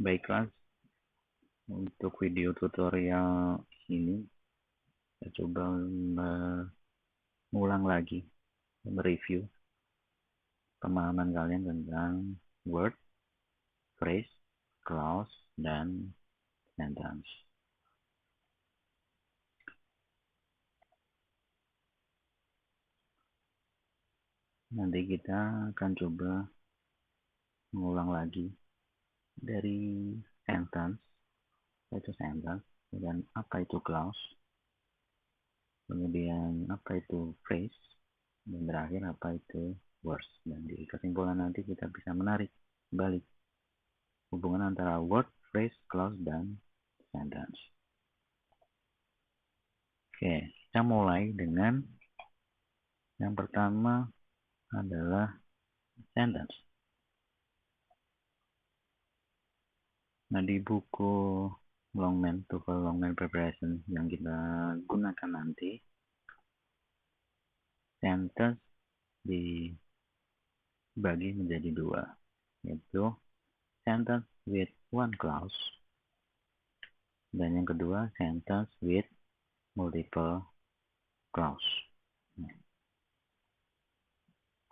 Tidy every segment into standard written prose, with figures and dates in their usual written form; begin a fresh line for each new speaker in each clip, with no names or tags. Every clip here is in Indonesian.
Baiklah, untuk video tutorial ini saya coba mengulang lagi, mereview pemahaman kalian tentang word, phrase, clause, dan sentence. Nanti kita akan coba mengulang lagi dari sentence, yaitu sentence, dan apa itu clause, kemudian apa itu phrase, dan terakhir apa itu words. Dan di kesimpulan nanti kita bisa menarik balik hubungan antara word, phrase, clause, dan sentence. Oke, kita mulai dengan yang pertama adalah sentence. Nah, di buku Longman, TOEFL Longman Preparation yang kita gunakan nanti, sentence dibagi menjadi dua, yaitu sentence with one clause, dan yang kedua sentence with multiple clause.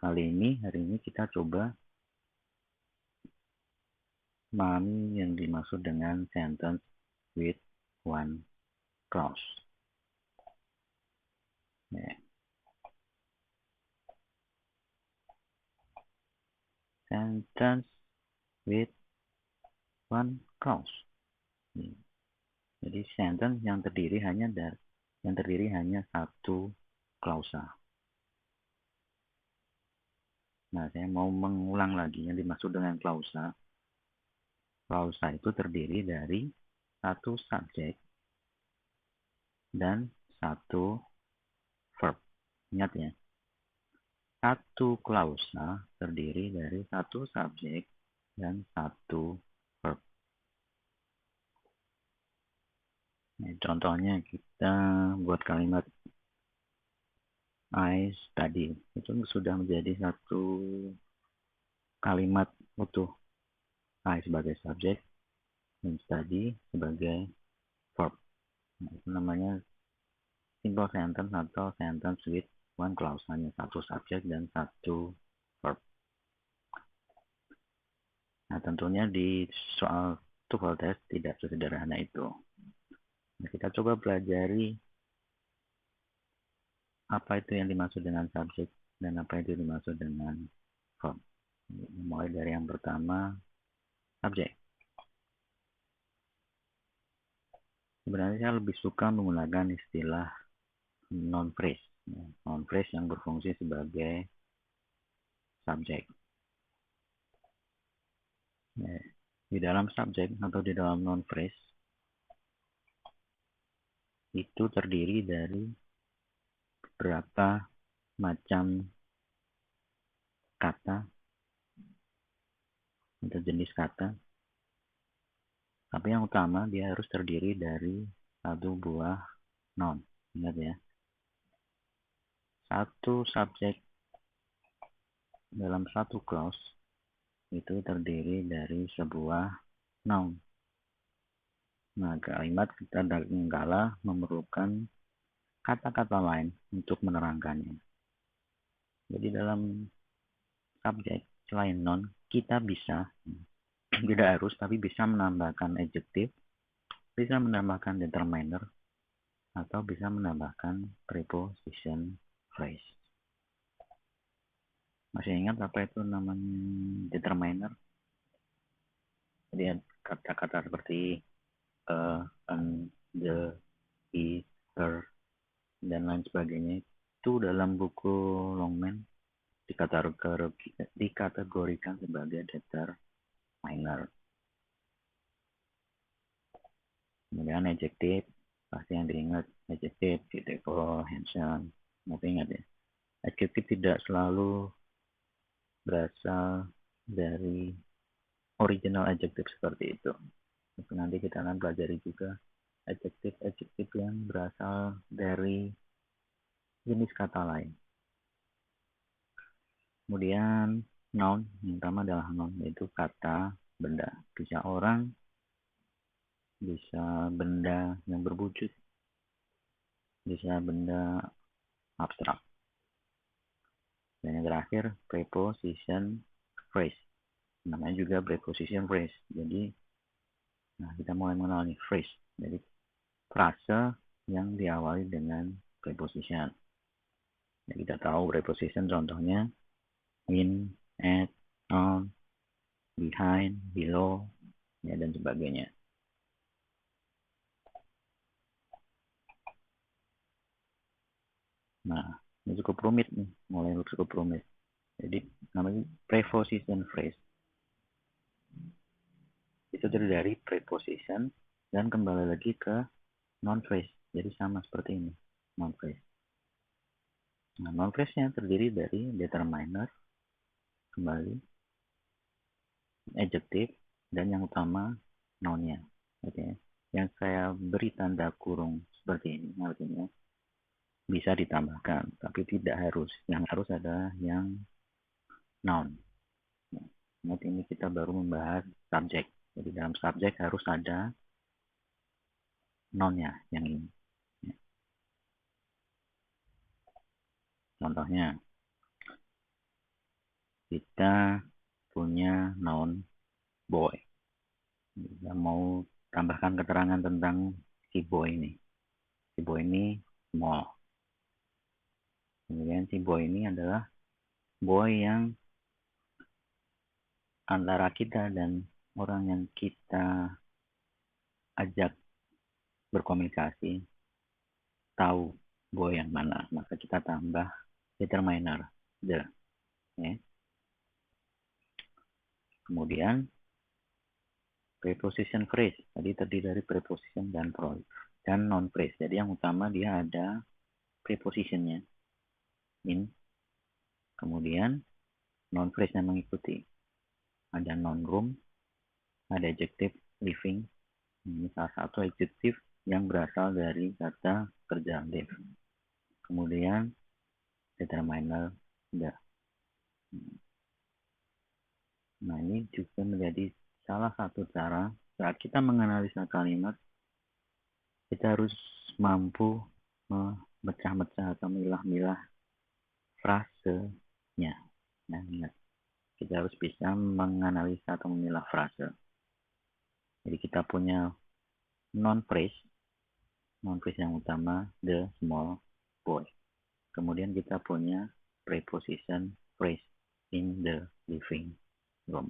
Hari ini kita coba memahami yang dimaksud dengan sentence with one clause. Sentence with one clause. Jadi sentence yang terdiri hanya satu klausa. Nah, saya mau mengulang lagi yang dimaksud dengan klausa. Klausa itu terdiri dari satu subjek dan satu verb. Ingat ya, satu klausa terdiri dari satu subjek dan satu verb. Nah, contohnya kita buat kalimat I study. Itu sudah menjadi satu kalimat utuh. I sebagai subjek dan study sebagai verb. Nah, itu namanya simple sentence atau sentence with one clause. Hanya satu subjek dan satu verb. Nah, tentunya di soal TOEFL test tidak sesederhana itu. Nah, kita coba pelajari apa itu yang dimaksud dengan subjek dan apa itu dimaksud dengan verb. Mulai dari yang pertama, subjek. Sebenarnya saya lebih suka menggunakan istilah non phrase. Non phrase yang berfungsi sebagai subjek. Di dalam subjek atau di dalam non phrase itu terdiri dari beberapa macam kata atau jenis kata. Tapi yang utama dia harus terdiri dari satu buah noun. Ingat ya. Satu subjek dalam satu clause itu terdiri dari sebuah noun. Nah, kalimat kita kadangkala memerlukan kata-kata lain untuk menerangkannya. Jadi dalam subjek selain noun, kita bisa, tidak harus, tapi bisa menambahkan adjective, bisa menambahkan determiner, atau bisa menambahkan preposition phrase. Masih ingat apa itu namanya determiner? Jadi kata-kata seperti an, the, he, her, dan lain sebagainya itu dalam buku Longman dikategorikan sebagai determiner. Kemudian adjective, pasti yang diingat adjective, beautiful, handsome. Mau ingat ya, adjective tidak selalu berasal dari original adjective seperti itu. Nanti kita akan pelajari juga adjective yang berasal dari jenis kata lain. Kemudian noun, yang pertama adalah noun, yaitu kata benda. Bisa orang, bisa benda yang berwujud, bisa benda abstrak. Dan yang terakhir, preposition phrase. Namanya juga preposition phrase. Jadi, kita mulai mengenal nih phrase. Jadi, frase yang diawali dengan preposition. Ya, kita tahu preposition contohnya in, at, on, behind, below, ya, dan sebagainya. Nah, ini cukup rumit nih, mulai cukup rumit. Jadi namanya preposition phrase. Itu terdiri dari preposition dan kembali lagi ke non phrase. Jadi sama seperti ini, non phrase. Nah, non phrase-nya terdiri dari determiner, kembali, adjective, dan yang utama noun-nya. Oke. Yang saya beri tanda kurung seperti ini, artinya bisa ditambahkan, tapi tidak harus. Yang harus adalah yang noun. Nanti ini kita baru membahas subjek. Jadi dalam subjek harus ada noun-nya yang ini. Contohnya, kita punya noun boy. Kita mau tambahkan keterangan tentang si boy ini. Si boy ini small. Kemudian si boy ini adalah boy yang antara kita dan orang yang kita ajak berkomunikasi tahu boy yang mana. Maka kita tambah determiner the. Ya. Kemudian preposition phrase. Tadi terdiri dari preposition dan non phrase. Jadi yang utama dia ada prepositionnya in. Kemudian non phrase yang mengikuti. Ada non room, ada adjective living. Ini salah satu adjective yang berasal dari kata kerja live. Kemudian determiner the. Nah, ini juga menjadi salah satu cara saat kita menganalisa kalimat, kita harus mampu memecah-mecah atau milah-milah frasenya. Nah, ingat, kita harus bisa menganalisa atau memilah frase. Jadi kita punya non phrase yang utama the small boy. Kemudian kita punya preposition phrase in the living room.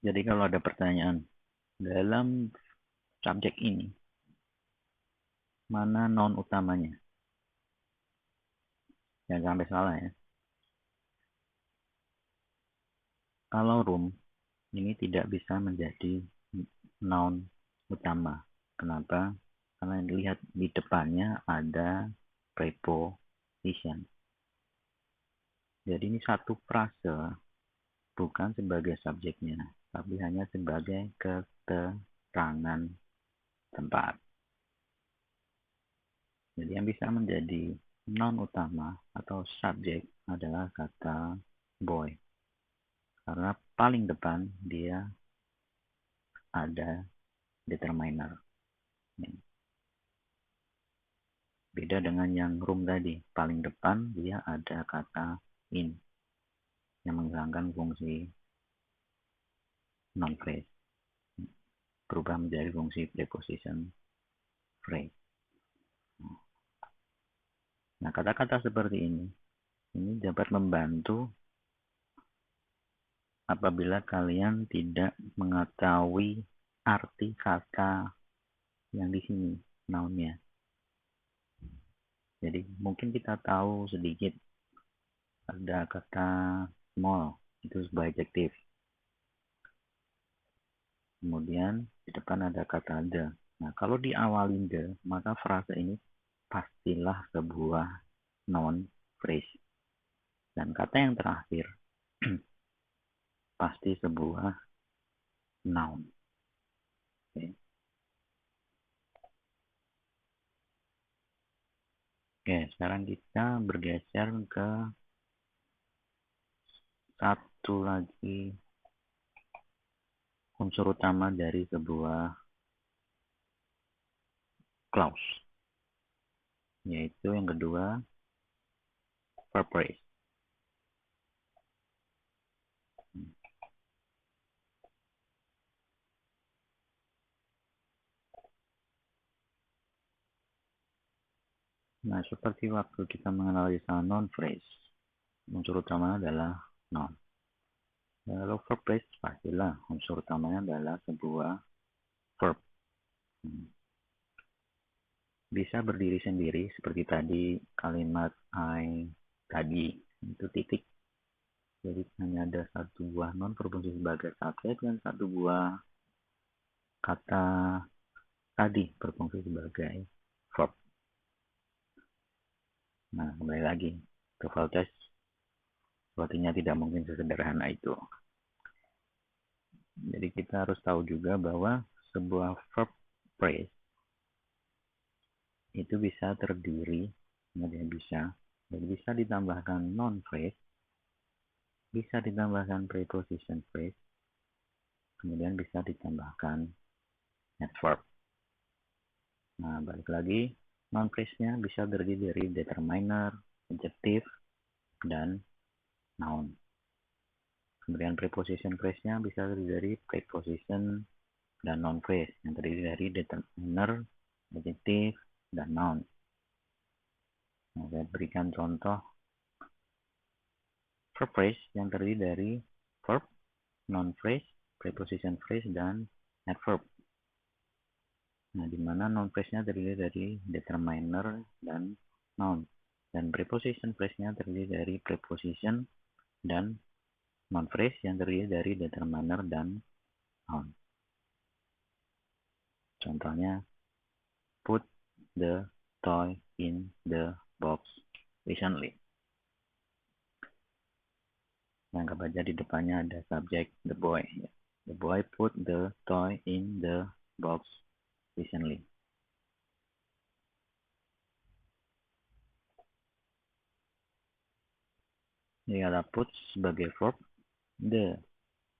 Jadi kalau ada pertanyaan dalam subjek ini, mana noun utamanya? Jangan sampai salah ya. Kalau room, ini tidak bisa menjadi noun utama. Kenapa? Karena dilihat di depannya ada preposition. Jadi ini satu frase, bukan sebagai subjeknya, tapi hanya sebagai keterangan tempat. Jadi yang bisa menjadi noun utama atau subjek adalah kata boy. Karena paling depan dia ada determiner. Beda dengan yang room tadi. Paling depan dia ada kata in yang menghilangkan fungsi non phrase. Berubah menjadi fungsi preposition phrase. Nah, kata-kata seperti ini dapat membantu apabila kalian tidak mengetahui arti kata yang di sini, noun-nya. Jadi mungkin kita tahu sedikit ada kata small, itu sebagai adjektif. Kemudian di depan ada kata the. Nah, kalau diawali the, maka frase ini pastilah sebuah noun phrase. Dan kata yang terakhir pasti sebuah noun. Oke. Oke, sekarang kita bergeser ke satu lagi unsur utama dari sebuah clause, yaitu yang kedua verb phrase. Nah, seperti waktu kita menganalisa noun phrase, unsur utamanya adalah noun. Kalau verb phrase, pastilah unsur utamanya adalah sebuah verb. Bisa berdiri sendiri, seperti tadi kalimat I tadi, itu titik. Jadi hanya ada satu buah noun berfungsi sebagai subjek dan satu buah kata tadi berfungsi sebagai verb. Nah, kembali lagi ke test, sepertinya tidak mungkin sesederhana itu. Jadi kita harus tahu juga bahwa sebuah verb phrase itu bisa terdiri, kemudian bisa ditambahkan noun phrase, bisa ditambahkan preposition phrase, kemudian bisa ditambahkan adverb. Nah, balik lagi, noun phrase-nya bisa terdiri dari determiner, adjective, dan noun. Kemudian preposition phrase-nya bisa terdiri dari preposition dan noun phrase yang terdiri dari determiner, adjective, dan noun. Nah, saya berikan contoh verb phrase yang terdiri dari verb, noun phrase, preposition phrase, dan adverb. Nah, di mana noun phrase-nya terdiri dari determiner dan noun, dan preposition phrase-nya terdiri dari preposition dan noun phrase yang terdiri dari determiner dan noun. Contohnya, put the toy in the box recently. Anggap aja di depannya ada subjek the boy. The boy put the toy in the box recently. Jadi ada put sebagai verb, the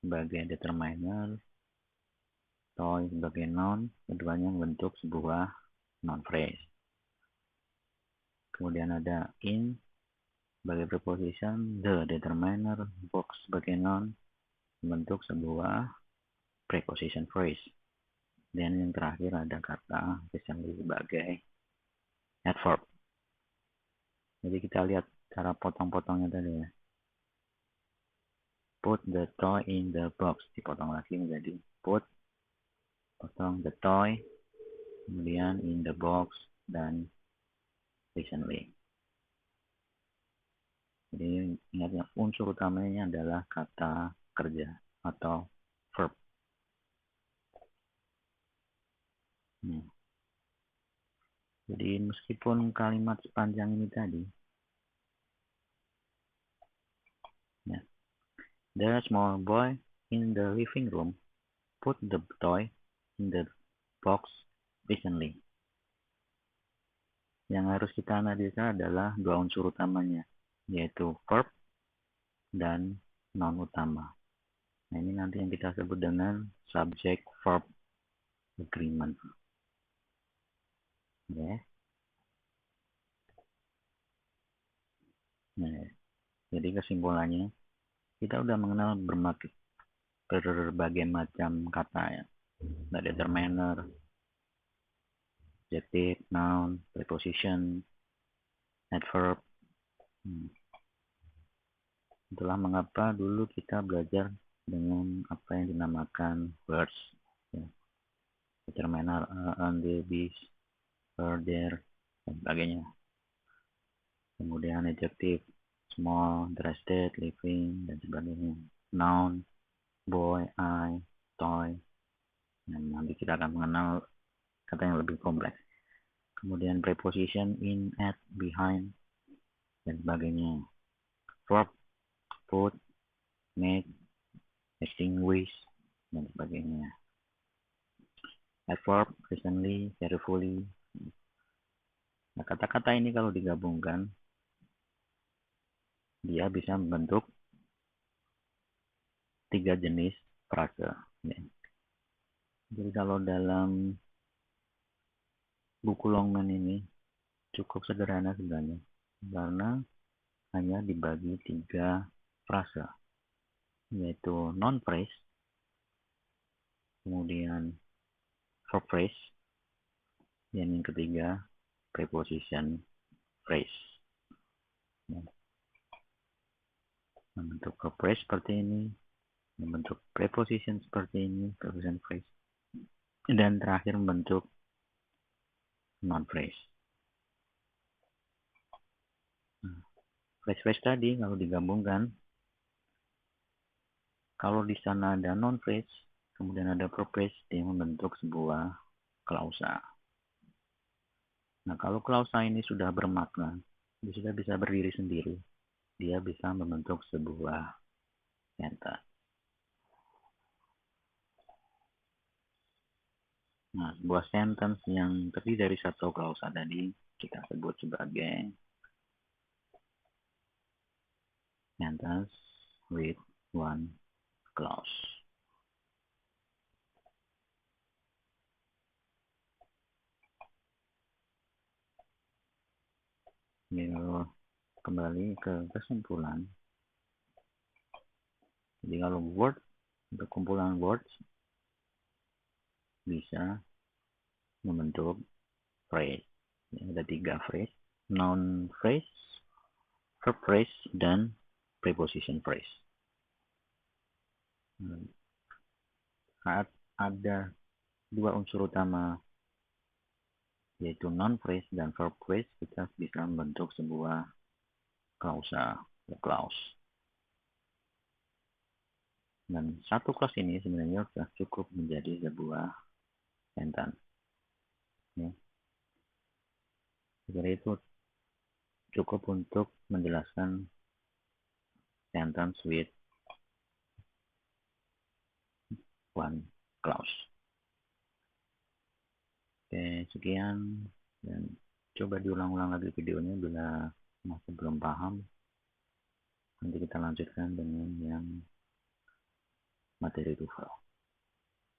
sebagai determiner, toy sebagai noun, keduanya membentuk sebuah noun phrase. Kemudian ada in sebagai preposition, the determiner, box sebagai noun, membentuk sebuah preposition phrase. Dan yang terakhir ada kata recently sebagai adverb. Jadi kita lihat cara potong-potongnya tadi ya. Put the toy in the box, dipotong lagi menjadi put, potong the toy, kemudian in the box, dan recently. Jadi ingat ya, unsur utamanya adalah kata kerja atau verb. Jadi meskipun kalimat sepanjang ini tadi, ya, the small boy in the living room put the toy in the box recently. Yang harus kita analisa adalah dua unsur utamanya, yaitu verb dan noun utama. Nah, ini nanti yang kita sebut dengan subject verb agreement. Ya. Nah, jadi kesimpulannya, kita udah mengenal berbagai macam kata ya. Ada determiner, adjective, noun, preposition, adverb. Itulah mengapa dulu kita belajar dengan apa yang dinamakan words. Ya. Determiner, on, the, this, there, dan sebagainya. Kemudian adjective, small, dressed, living, dan sebagainya. Noun, boy, I, toy. Dan nanti kita akan mengenal kata yang lebih kompleks. Kemudian preposition, in, at, behind, dan sebagainya. Verb, put, make, extinguish, dan sebagainya. Adverb, recently, carefully. Nah, kata-kata ini kalau digabungkan, dia bisa membentuk 3 jenis frase. Ya. Jadi kalau dalam buku Longman ini cukup sederhana sebenarnya, karena hanya dibagi 3 frase, yaitu noun phrase, kemudian verb phrase, dan yang ketiga preposition phrase. Membentuk verb phrase seperti ini, membentuk preposition seperti ini, preposition phrase, dan terakhir membentuk noun phrase. Phrase-phrase tadi kalau digabungkan, kalau di sana ada noun phrase, kemudian ada verb phrase, dia membentuk sebuah klausa. Nah, kalau klausa ini sudah bermakna, dia sudah bisa berdiri sendiri, dia bisa membentuk sebuah sentence. Nah, sebuah sentence yang terdiri dari satu klausa tadi kita sebut sebagai sentence with one clause. Lalu kembali ke kesimpulan. Jadi kalau word, untuk kumpulan words bisa membentuk phrase. Ada 3 phrase, noun phrase, verb phrase, dan preposition phrase. Saat ada 2 unsur utama, yaitu noun phrase dan verb phrase, kita bisa membentuk sebuah klausa atau clause. Dan satu clause ini sebenarnya sudah cukup menjadi sebuah sentence. Ya. Jadi itu cukup untuk menjelaskan sentence with one clause. Oke, sekian, dan coba diulang-ulang lagi videonya bila masih belum paham. Nanti kita lanjutkan dengan yang materi TOEFL.